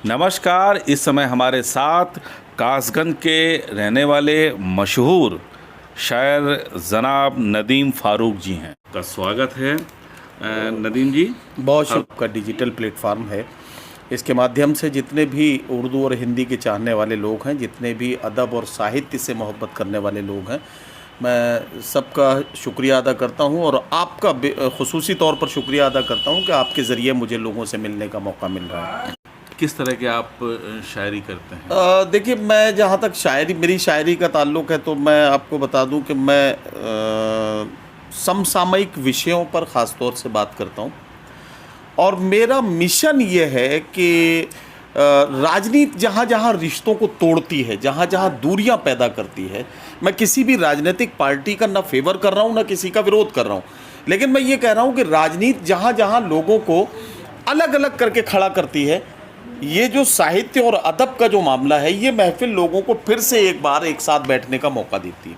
नमस्कार। इस समय हमारे साथ कासगंज के रहने वाले मशहूर शायर जनाब नदीम फ़ारूक जी हैं। का स्वागत है नदीम जी। बहुत शुक्र का डिजिटल प्लेटफार्म है। इसके माध्यम से जितने भी उर्दू और हिंदी के चाहने वाले लोग हैं, जितने भी अदब और साहित्य से मोहब्बत करने वाले लोग हैं, मैं सबका शुक्रिया अदा करता हूं और आपका ख़ुसूसी तौर पर शुक्रिया अदा करता हूं कि आपके ज़रिए मुझे लोगों से मिलने का मौका मिल रहा है। किस तरह के आप शायरी करते हैं? देखिए, मैं जहाँ तक मेरी शायरी का ताल्लुक़ है तो मैं आपको बता दूं कि मैं समसामयिक विषयों पर ख़ास तौर से बात करता हूँ और मेरा मिशन ये है कि राजनीति जहाँ जहाँ रिश्तों को तोड़ती है, जहाँ जहाँ दूरियाँ पैदा करती है, मैं किसी भी राजनीतिक पार्टी का ना फेवर कर रहा हूँ ना किसी का विरोध कर रहा हूँ, लेकिन मैं ये कह रहा हूँ कि राजनीति जहाँ जहाँ लोगों को अलग अलग करके खड़ा करती है, ये जो साहित्य और अदब का जो मामला है, ये महफिल लोगों को फिर से एक बार एक साथ बैठने का मौका देती है।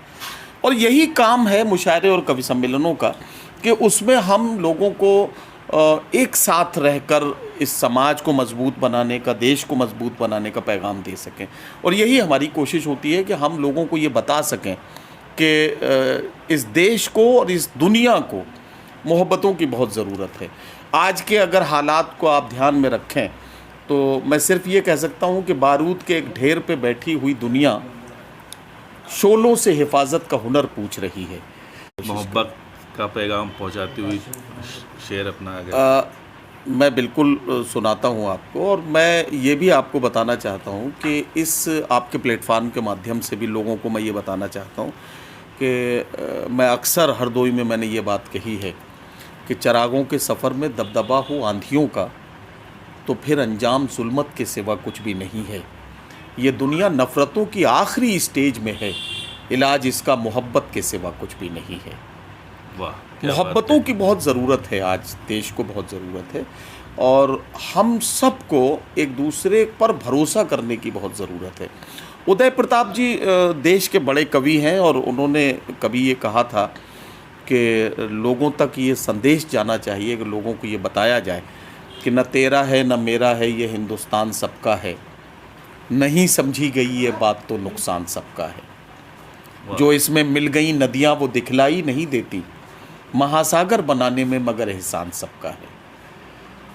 और यही काम है मुशायरे और कवि सम्मेलनों का कि उसमें हम लोगों को एक साथ रहकर इस समाज को मजबूत बनाने का, देश को मजबूत बनाने का पैगाम दे सकें। और यही हमारी कोशिश होती है कि हम लोगों को ये बता सकें कि इस देश को और इस दुनिया को मोहब्बतों की बहुत ज़रूरत है। आज के अगर हालात को आप ध्यान में रखें तो मैं सिर्फ ये कह सकता हूँ कि बारूद के एक ढेर पे बैठी हुई दुनिया शोलों से हिफाजत का हुनर पूछ रही है। मोहब्बत का पैगाम पहुंचाती हुई शेर अपना अगर मैं बिल्कुल सुनाता हूँ आपको, और मैं ये भी आपको बताना चाहता हूँ कि इस आपके प्लेटफार्म के माध्यम से भी लोगों को मैं ये बताना चाहता हूँ कि मैं अक्सर हरदोई में मैंने ये बात कही है कि चरागों के सफ़र में दबदबा हो आंधियों का तो फिर अंजाम जुल्मत के सिवा कुछ भी नहीं है। ये दुनिया नफ़रतों की आखिरी स्टेज में है, इलाज इसका मोहब्बत के सिवा कुछ भी नहीं है। वाह, मोहब्बतों की बहुत ज़रूरत है, आज देश को बहुत ज़रूरत है और हम सबको एक दूसरे पर भरोसा करने की बहुत ज़रूरत है। उदय प्रताप जी देश के बड़े कवि हैं और उन्होंने कभी ये कहा था कि लोगों तक ये संदेश जाना चाहिए कि लोगों को ये बताया जाए कि न तेरा है न मेरा है, ये हिंदुस्तान सबका है, नहीं समझी गई ये बात तो नुकसान सबका है। जो इसमें मिल गई नदियाँ वो दिखलाई नहीं देती, महासागर बनाने में मगर एहसान सबका है।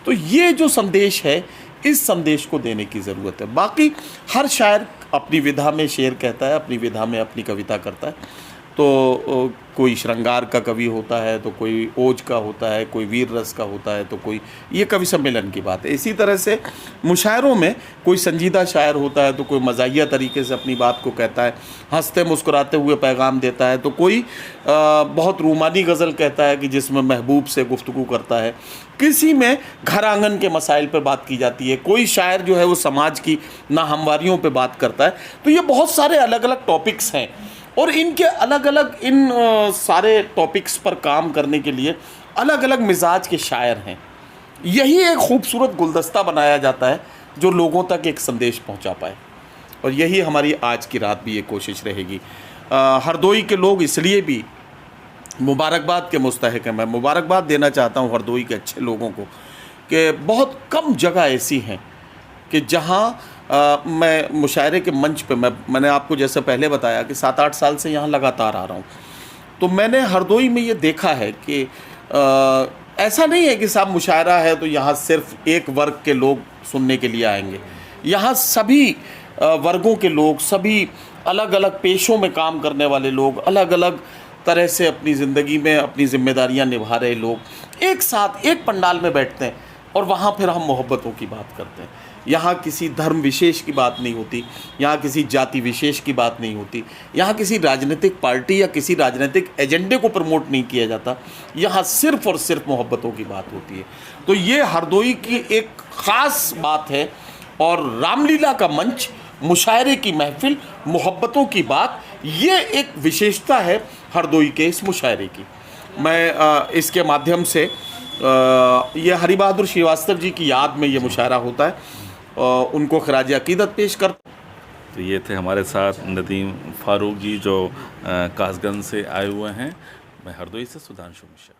तो ये जो संदेश है, इस संदेश को देने की ज़रूरत है। बाकी हर शायर अपनी विधा में शेर कहता है, अपनी विधा में अपनी कविता करता है। तो कोई श्रृंगार का कवि होता है, तो कोई ओज का होता है, कोई वीर रस का होता है, तो कोई, ये कवि सम्मेलन की बात है। इसी तरह से मुशायरों में कोई संजीदा शायर होता है, तो कोई मज़ाहिया तरीके से अपनी बात को कहता है, हंसते मुस्कुराते हुए पैगाम देता है, तो कोई बहुत रूमानी गज़ल कहता है कि जिसमें महबूब से गुफ्तगू करता है, किसी में घर आंगन के मसाइल पर बात की जाती है, कोई शायर जो है वो समाज की नाहमवारियों पर बात करता है। तो ये बहुत सारे अलग अलग टॉपिक्स हैं और इनके अलग अलग सारे टॉपिक्स पर काम करने के लिए अलग अलग मिजाज के शायर हैं। यही एक खूबसूरत गुलदस्ता बनाया जाता है जो लोगों तक एक संदेश पहुंचा पाए, और यही हमारी आज की रात भी ये कोशिश रहेगी। हरदोई के लोग इसलिए भी मुबारकबाद के मुस्तहिक हैं। मैं मुबारकबाद देना चाहता हूँ हरदोई के अच्छे लोगों को कि बहुत कम जगह ऐसी हैं कि जहाँ मैं मुशायरे के मंच पे मैंने आपको जैसे पहले बताया कि 7-8 साल से यहाँ लगातार आ रहा हूँ, तो मैंने हरदोई में ये देखा है कि ऐसा नहीं है कि साहब मुशायरा है तो यहाँ सिर्फ एक वर्ग के लोग सुनने के लिए आएंगे। यहाँ सभी वर्गों के लोग, सभी अलग अलग पेशों में काम करने वाले लोग, अलग अलग तरह से अपनी ज़िंदगी में अपनी जिम्मेदारियाँ निभा रहे लोग एक साथ एक पंडाल में बैठते हैं और वहाँ फिर हम मोहब्बतों की बात करते हैं। यहाँ किसी धर्म विशेष की बात नहीं होती, यहाँ किसी जाति विशेष की बात नहीं होती, यहाँ किसी राजनीतिक पार्टी या किसी राजनीतिक एजेंडे को प्रमोट नहीं किया जाता, यहाँ सिर्फ़ और सिर्फ मोहब्बतों की बात होती है। तो ये हरदोई की एक ख़ास बात है और रामलीला का मंच, मुशायरे की महफिल, मोहब्बतों की बात, ये एक विशेषता है हरदोई के इस मुशायरे की। मैं इसके माध्यम से ये हरि बहादुर श्रीवास्तव जी की याद में ये मुशायरा होता है, उनको खराज अकीदत पेश करता। तो ये थे हमारे साथ नदीम फ़ारूक जी जो कासगंज से आए हुए हैं। मैं हरदोई से सुधांशु मिश्रा।